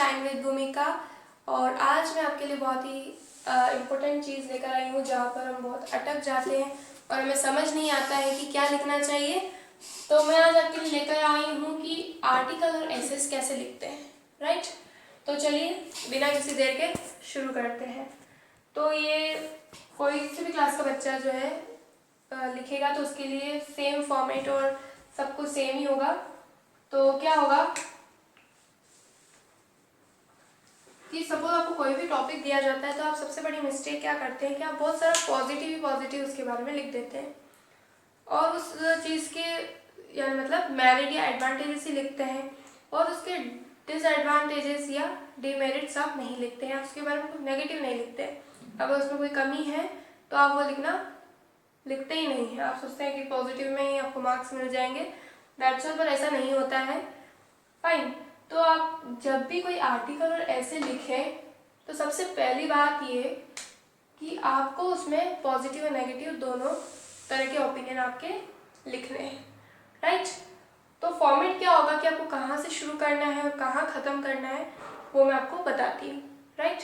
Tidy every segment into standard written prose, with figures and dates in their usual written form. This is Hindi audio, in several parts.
शाइन विद भूमिका। और आज मैं आपके लिए बहुत ही इम्पोर्टेंट चीज़ लेकर आई हूँ जहाँ पर हम बहुत अटक जाते हैं और हमें समझ नहीं आता है कि क्या लिखना चाहिए। तो मैं आज आपके लिए लेकर आई हूँ कि आर्टिकल और एसेस कैसे लिखते हैं, राइट। तो चलिए बिना किसी देर के शुरू करते हैं। तो ये कोई से भी क्लास का बच्चा जो है लिखेगा तो उसके लिए सेम फॉर्मेट और सब कुछ सेम ही होगा। तो क्या होगा कि सपोज आपको कोई भी टॉपिक दिया जाता है तो आप सबसे बड़ी मिस्टेक क्या करते हैं कि आप बहुत सारा पॉजिटिव उसके बारे में लिख देते हैं और उस चीज़ के यानी मतलब मेरिट या एडवांटेजेस ही लिखते हैं और उसके डिसएडवांटेजेस या डिमेरिट्स आप नहीं लिखते हैं, उसके बारे में कुछ नेगेटिव नहीं लिखते हैं। अगर उसमें कोई कमी है तो आप वो लिखते ही नहीं है, आप सोचते हैं कि पॉजिटिव में ही आपको मार्क्स मिल जाएंगे, दैट्स ऑल। पर ऐसा नहीं होता है। फाइन। तो आप जब भी कोई आर्टिकल और ऐसे लिखें तो सबसे पहली बात ये कि आपको उसमें पॉजिटिव और नेगेटिव दोनों तरह के ओपिनियन आपके लिखने हैं, राइट। तो फॉर्मेट क्या होगा कि आपको कहाँ से शुरू करना है और कहाँ ख़त्म करना है वो मैं आपको बताती हूँ, राइट।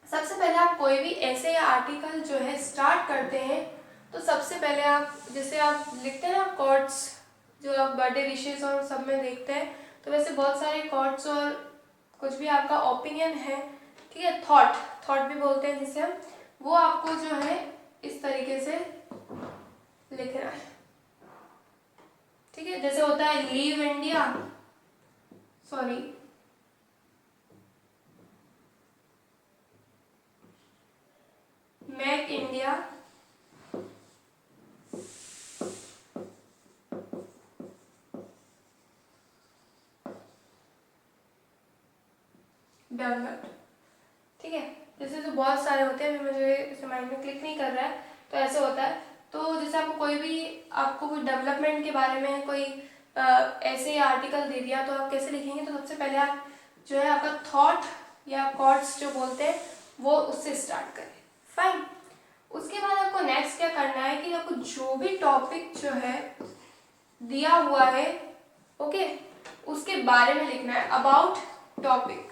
सबसे पहले आप कोई भी ऐसे या आर्टिकल जो है स्टार्ट करते हैं तो सबसे पहले आप जैसे आप लिखते हैं ना कोट्स, जो आप बर्थडे विशेस और सब में देखते हैं, तो वैसे बहुत सारे कोट्स और कुछ भी आपका ओपिनियन है, ठीक है, थॉट भी बोलते हैं जिसे हम, वो आपको जो है इस तरीके से लिखना है, ठीक है। जैसे होता है leave India, sorry make India developed, ठीक है। जैसे तो बहुत सारे होते हैं, अभी मुझे इस माइंड में क्लिक नहीं कर रहा है, तो ऐसे होता है। तो जैसे आपको कोई डेवलपमेंट के बारे में कोई ऐसे आर्टिकल दे दिया तो आप कैसे लिखेंगे, तो सबसे पहले आप जो है आपका थॉट या कॉट्स जो बोलते हैं वो उससे स्टार्ट करें। फाइन। उसके बाद आपको नेक्स्ट क्या करना है कि आपको जो भी टॉपिक जो है दिया हुआ है, ओके, उसके बारे में लिखना है, अबाउट टॉपिक।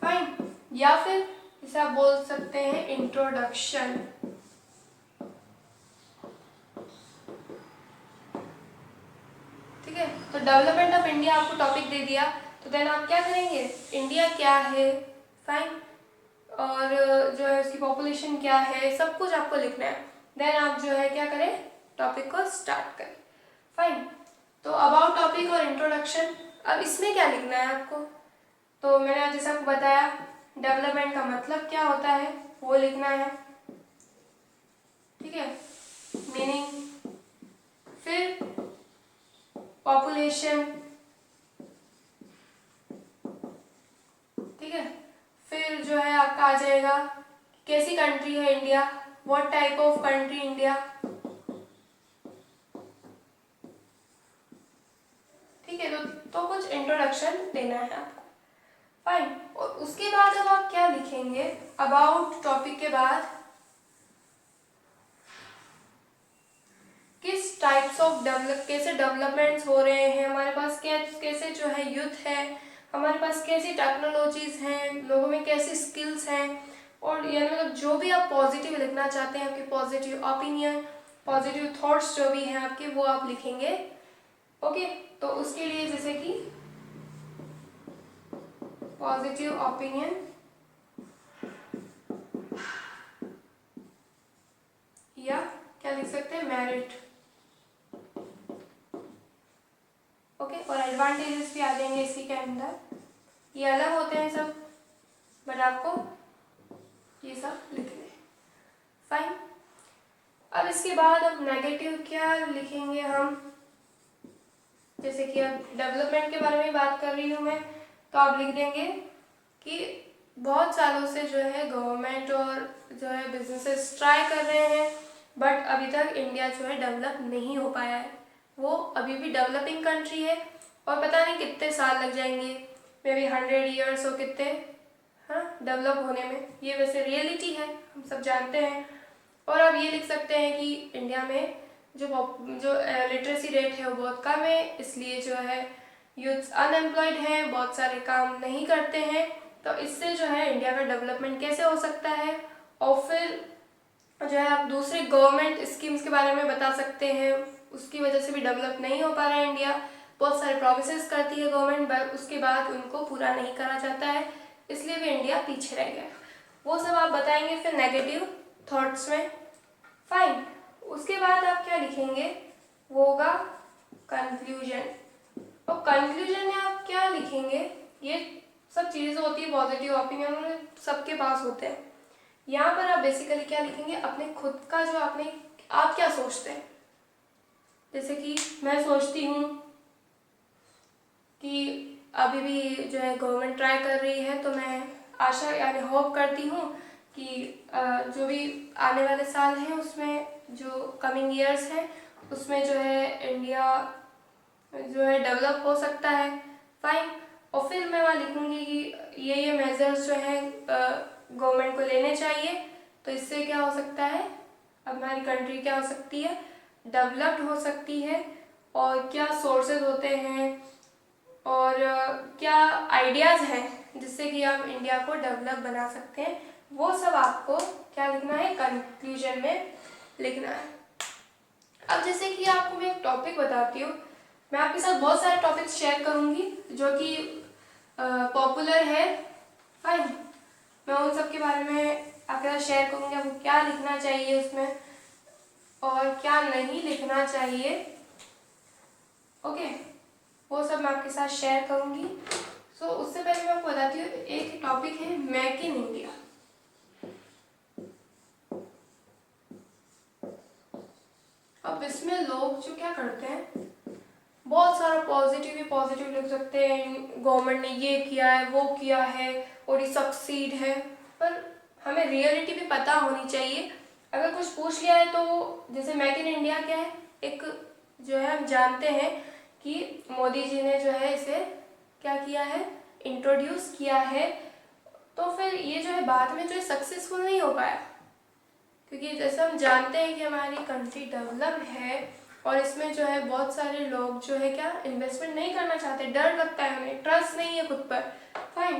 फाइन। या फिर इसे आप बोल सकते हैं इंट्रोडक्शन, ठीक है। तो डेवलपमेंट ऑफ इंडिया आपको टॉपिक दे दिया तो देन आप क्या करेंगे, इंडिया क्या है, फाइन, और जो है उसकी पॉपुलेशन क्या है, सब कुछ आपको लिखना है। देन आप जो है क्या करें, टॉपिक को स्टार्ट करें। फाइन। तो अबाउट टॉपिक और इंट्रोडक्शन, अब इसमें क्या लिखना है आपको, तो मैंने जैसे आपको बताया डेवलपमेंट का मतलब क्या होता है वो लिखना है, ठीक है, मीनिंग, फिर पॉपुलेशन, ठीक है, फिर जो है आपका आ जाएगा कैसी कंट्री है India, what type of country India, ठीक है। तो कुछ इंट्रोडक्शन देना है आपको। फाइन। और उसके बाद अब आप क्या लिखेंगे, अबाउट टॉपिक के बाद किस टाइप्स ऑफ कैसे डेवलपमेंट्स हो रहे हैं हमारे पास, कैसे जो है यूथ है, हमारे पास कैसी टेक्नोलॉजीज हैं, लोगों में कैसी स्किल्स हैं, और यानी मतलब जो भी आप पॉजिटिव लिखना चाहते हैं, आपके पॉजिटिव ओपिनियन, पॉजिटिव थॉट्स जो भी हैं आपके, वो आप लिखेंगे, ओके। तो उसके लिए जैसे कि पॉजिटिव ओपिनियन या क्या लिख सकते हैं, मेरिट, ओके। और एडवांटेजेस भी आ जाएंगे इसी के अंदर, ये अलग होते हैं सब, बट आपको ये सब लिखने हैं। फाइन। अब इसके बाद अब नेगेटिव क्या लिखेंगे हम, जैसे कि अब डेवलपमेंट के बारे में बात कर रही हूँ मैं, तो आप लिख देंगे कि बहुत सालों से जो है गवर्नमेंट और जो है बिजनेसेस ट्राई कर रहे हैं बट अभी तक इंडिया जो है डेवलप नहीं हो पाया है, वो अभी भी डेवलपिंग कंट्री है और पता नहीं कितने साल लग जाएंगे, मे बी 100 ईयर्स हो कितने, हाँ, डेवलप होने में। ये वैसे रियलिटी है, हम सब जानते हैं। और आप ये लिख सकते हैं कि इंडिया में जो लिटरेसी रेट है वो बहुत कम है, इसलिए जो है यूथ्स अनएम्प्लॉयड हैं, बहुत सारे काम नहीं करते हैं। तो इससे जो है इंडिया का डेवलपमेंट कैसे हो सकता है, और फिर जो है आप दूसरे गवर्नमेंट स्कीम्स के बारे में बता सकते हैं, उसकी वजह से भी डेवलप नहीं हो पा रहा है इंडिया। बहुत सारे प्रोमिसेस करती है गवर्नमेंट, बट उसके बाद उनको पूरा नहीं करा जाता है, इसलिए भी इंडिया पीछे रह गया। वो सब आप बताएंगे फिर नेगेटिव थॉट्स में। फाइन, उसके बाद आप क्या लिखेंगे, वो होगा कंक्लूजन। और कंक्लूजन में आप क्या लिखेंगे, ये सब चीज़ें होती है पॉजिटिव ओपिनियन सबके पास होते हैं। यहाँ पर आप बेसिकली क्या लिखेंगे, अपने खुद का जो आप क्या सोचते हैं। जैसे कि मैं सोचती हूँ कि अभी भी जो है गवर्नमेंट ट्राई कर रही है, तो मैं आशा यानी होप करती हूँ कि जो भी आने वाले साल हैं उसमें, जो कमिंग ईयर्स हैं उसमें जो है इंडिया जो है डेवलप हो सकता है। फाइन, और फिर मैं वहाँ लिखूँगी कि ये मेजर्स जो हैं गवर्नमेंट को लेने चाहिए, तो इससे क्या हो सकता है, हमारी कंट्री क्या हो सकती है, डेवलप्ड हो सकती है। और क्या सोर्सेज होते हैं और क्या आइडियाज़ हैं जिससे कि आप इंडिया को डेवलप बना सकते हैं, वो सब आपको क्या लिखना है, कंक्लूजन में लिखना है। अब जैसे कि आपको मैं एक टॉपिक बताती हूँ, मैं आपके साथ बहुत सारे टॉपिक्स शेयर करूँगी जो कि पॉपुलर है। फाइन, मैं उन सब के बारे में आपके साथ शेयर करूँगी, आपको क्या लिखना चाहिए उसमें और क्या नहीं लिखना चाहिए। ओके, वो सब मैं आपके साथ शेयर करूँगी। सो उससे पहले मैं आपको बताती हूँ, एक टॉपिक है मेक इन इंडिया। अब इसमें लोग जो क्या करते हैं, बहुत सारा पॉजिटिव ही पॉजिटिव लिख सकते हैं, गवर्नमेंट ने ये किया है, वो किया है और ये सक्सीड है, पर हमें रियलिटी भी पता होनी चाहिए। अगर कुछ पूछ लिया है तो, जैसे मेक इन इंडिया क्या है, एक जो है हम जानते हैं कि मोदी जी ने जो है इसे क्या किया है, इंट्रोड्यूस किया है, तो फिर ये जो है बाद में जो है सक्सेसफुल नहीं हो पाया, क्योंकि जैसे हम जानते हैं कि हमारी कंट्री डेवलप है और इसमें जो है बहुत सारे लोग जो है क्या इन्वेस्टमेंट नहीं करना चाहते, डर लगता है उन्हें, ट्रस्ट नहीं है खुद पर। फाइन,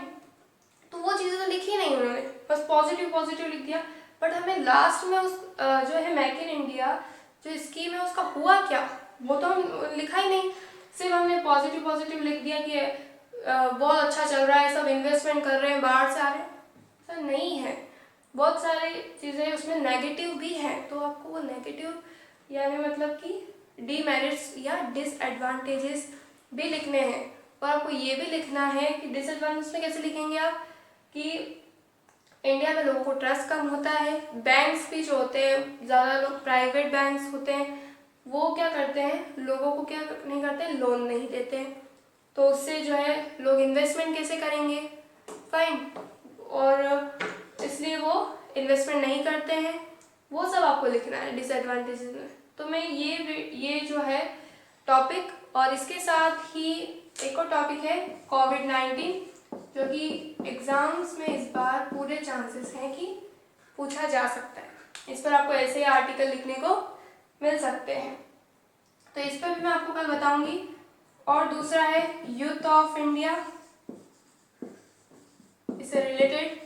तो वो चीज़ें तो लिखी नहीं उन्होंने, बस पॉजिटिव पॉजिटिव लिख दिया। बट हमें लास्ट में उस जो है मेक इन इंडिया जो स्कीम है उसका हुआ क्या, वो तो हम लिखा ही नहीं, सिर्फ हमने पॉजिटिव पॉजिटिव लिख दिया कि बहुत अच्छा चल रहा है, सब इन्वेस्टमेंट कर रहे हैं, बाहर से आ रहे हैं। ऐसा नहीं है, बहुत सारी चीज़ें उसमें नेगेटिव भी हैं, तो आपको वो नेगेटिव यानी मतलब कि डीमेरिट्स या डिसएडवांटेजेस भी लिखने हैं। और आपको ये भी लिखना है कि डिसएडवांटेज में कैसे लिखेंगे आप, कि इंडिया में लोगों को ट्रस्ट कम होता है, बैंक्स भी जो होते हैं, ज़्यादा लोग प्राइवेट बैंक्स होते हैं, वो क्या करते हैं, लोगों को क्या नहीं करते, लोन नहीं देते हैं, तो उससे जो है लोग इन्वेस्टमेंट कैसे करेंगे। फाइन, और इसलिए वो इन्वेस्टमेंट नहीं करते हैं, वो सब आपको लिखना है डिसएडवांटेजेस में। तो मैं ये जो है टॉपिक, और इसके साथ ही एक और टॉपिक है कोविड-19, जो कि एग्जाम्स में इस बार पूरे चांसेस हैं कि पूछा जा सकता है, इस पर आपको ऐसे आर्टिकल लिखने को मिल सकते हैं, तो इस पर भी मैं आपको कल बताऊंगी। और दूसरा है यूथ ऑफ इंडिया, इससे रिलेटेड।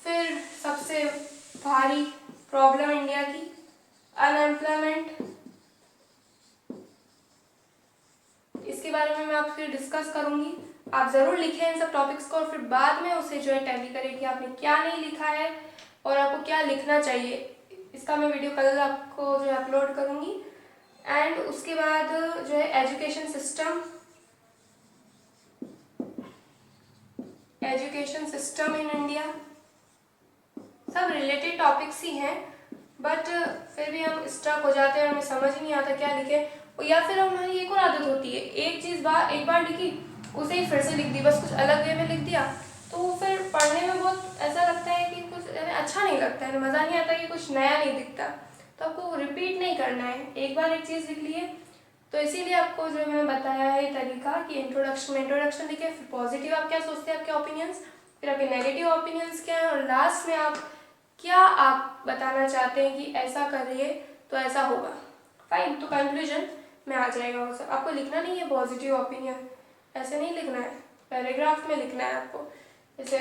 फिर सबसे भारी प्रॉब्लम इंडिया की अनएम्प्लॉयमेंट, इसके बारे में मैं आपसे डिस्कस करूंगी। आप ज़रूर लिखें इन सब टॉपिक्स को और फिर बाद में उसे जो है टैली करें कि आपने क्या नहीं लिखा है और आपको क्या लिखना चाहिए। इसका मैं वीडियो कल आपको जो है अपलोड करूंगी। एंड उसके बाद जो है एजुकेशन सिस्टम इन इंडिया, सब रिलेटेड टॉपिक्स ही हैं, बट फिर भी हम स्टक हो जाते हैं, हमें समझ नहीं आता क्या लिखें। या फिर हमारी एक और आदत होती है, एक चीज़ एक बार लिखी, उसे ही फिर से लिख दी, बस कुछ अलग वे में लिख दिया, तो फिर पढ़ने में बहुत ऐसा लगता है कि कुछ अच्छा नहीं लगता है, मज़ा नहीं आता, कि कुछ नया नहीं दिखता। तो आपको रिपीट नहीं करना है, एक बार एक चीज़ लिख लिए। तो इसीलिए आपको जो मैंने बताया है तरीका कि इंट्रोडक्शन लिखे, फिर पॉजिटिव आप क्या सोचते हैं, आपके ओपिनियंस, फिर आपके नेगेटिव ओपिनियंस क्या है, और लास्ट में आप क्या आप बताना चाहते हैं कि ऐसा करिए तो ऐसा होगा। फाइन, तो कंक्लूजन, में आ जाएगा वो सब। आपको लिखना नहीं है पॉजिटिव ओपिनियन, ऐसे नहीं लिखना है, पैराग्राफ में लिखना है आपको। जैसे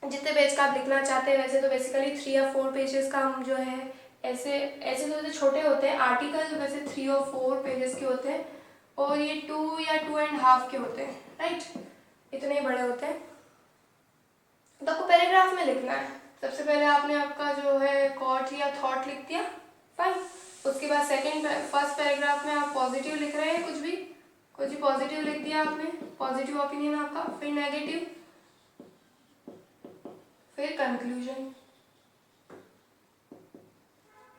जितने पेज का आप लिखना चाहते हैं, वैसे तो बेसिकली 3 या 4 पेजेस का हम जो है ऐसे तो वैसे छोटे होते हैं आर्टिकल, वैसे 3 और 4 पेजेस के होते हैं, और ये 2 या 2.5 के होते हैं, राइट, इतने ही बड़े होते हैं। तो आपको पैराग्राफ में लिखना है। सबसे पहले आपने आपका जो है कॉट या थॉट लिख दिया, फाइन। उसके बाद फर्स्ट पैराग्राफ में आप पॉजिटिव लिख रहे हैं, कुछ भी पॉजिटिव लिख दिया आपने, पॉजिटिव ओपिनियन आपका, फिर नेगेटिव, फिर कंक्लूजन,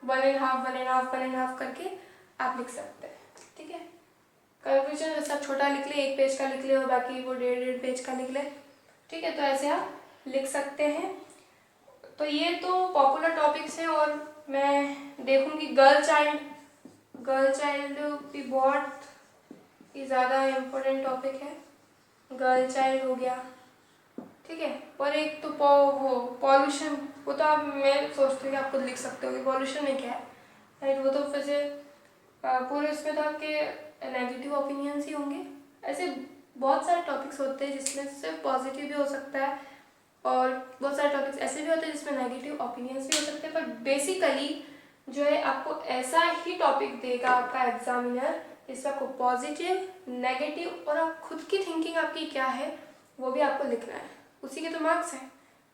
1.5 करके आप लिख सकते हैं, ठीक है। कंक्लूजन वैसे आप छोटा लिख ले, 1 पेज का लिख ले, और बाकी वो 1.5 पेज का लिख ले, ठीक है। तो ऐसे आप लिख सकते हैं। तो ये तो पॉपुलर टॉपिक्स हैं, और मैं देखूंगी गर्ल चाइल्ड भी बहुत ही ज़्यादा इम्पोर्टेंट टॉपिक है, गर्ल चाइल्ड हो गया, ठीक है। और एक तो वो पॉल्यूशन, वो तो आप, मैं सोचती हूँ कि आप खुद लिख सकते हो कि पॉल्यूशन में क्या है, राइट। वो तो वैसे पूरे इसमें तो आपके नेगेटिव ओपिनियंस ही होंगे। ऐसे बहुत सारे टॉपिक्स होते हैं जिसमें सिर्फ पॉजिटिव भी हो सकता है, और बहुत सारे टॉपिक्स ऐसे भी होते हैं जिसमें नेगेटिव ओपिनियंस भी हो सकते हैं। पर बेसिकली जो है आपको ऐसा ही टॉपिक देगा आपका एग्जामिनर जिसमें आपको पॉजिटिव, नेगेटिव और आप खुद की थिंकिंग आपकी क्या है वो भी आपको लिखना है, उसी के तो मार्क्स हैं,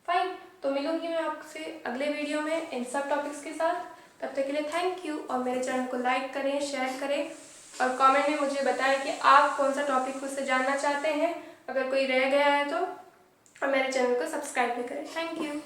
फाइन। तो मिलूंगी मैं आपसे अगले वीडियो में इन सब टॉपिक्स के साथ। तब तक के लिए थैंक यू, और मेरे चैनल को लाइक करें, शेयर करें, और कमेंट में मुझे बताएं कि आप कौन सा टॉपिक मुझसे जानना चाहते हैं। अगर कोई रह गया है तो, और मेरे चैनल को सब्सक्राइब भी करें। Thank you.